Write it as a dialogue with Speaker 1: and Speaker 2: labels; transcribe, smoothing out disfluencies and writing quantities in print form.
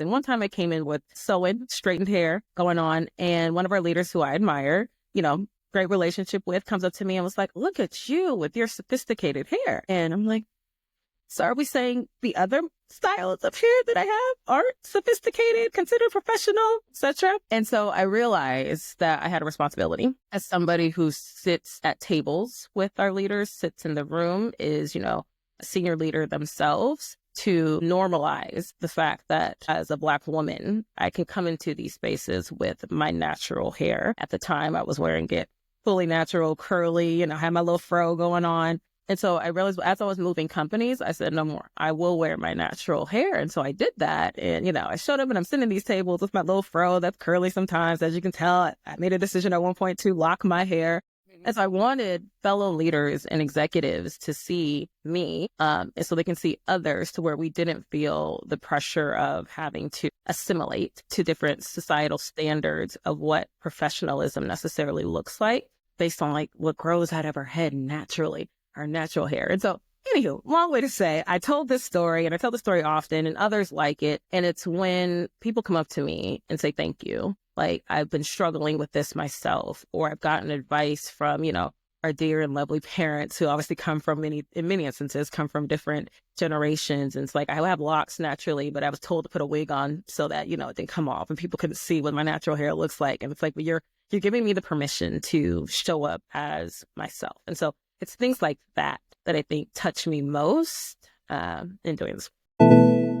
Speaker 1: And one time I came in with sewing, straightened hair going on. And one of our leaders who I admire, great relationship with, comes up to me and was like, look at you with your sophisticated hair. And I'm like, so are we saying the other styles of hair that I have aren't sophisticated, considered professional, etc.? And so I realized that I had a responsibility as somebody who sits at tables with our leaders, sits in the room, is, a senior leader themselves, to normalize the fact that as a Black woman, I can come into these spaces with my natural hair. At the time, I was wearing it fully natural, curly, I had my little fro going on. And so I realized as I was moving companies, I said, no more, I will wear my natural hair. And so I did that. And, I showed up and I'm sitting at these tables with my little fro that's curly sometimes. As you can tell, I made a decision at one point to lock my hair. And so I wanted fellow leaders and executives to see me, and so they can see others, to where we didn't feel the pressure of having to assimilate to different societal standards of what professionalism necessarily looks like based on like what grows out of our head naturally, our natural hair. And so anywho, long way to say, I told this story, and I tell the story often, and others like it. And it's when people come up to me and say, thank you. Like, I've been struggling with this myself, or I've gotten advice from, our dear and lovely parents who obviously come from in many instances, come from different generations. And it's like, I have locks naturally, but I was told to put a wig on so that, it didn't come off and people couldn't see what my natural hair looks like. And it's like, but you're giving me the permission to show up as myself. And so it's things like that I think touch me most in doing this.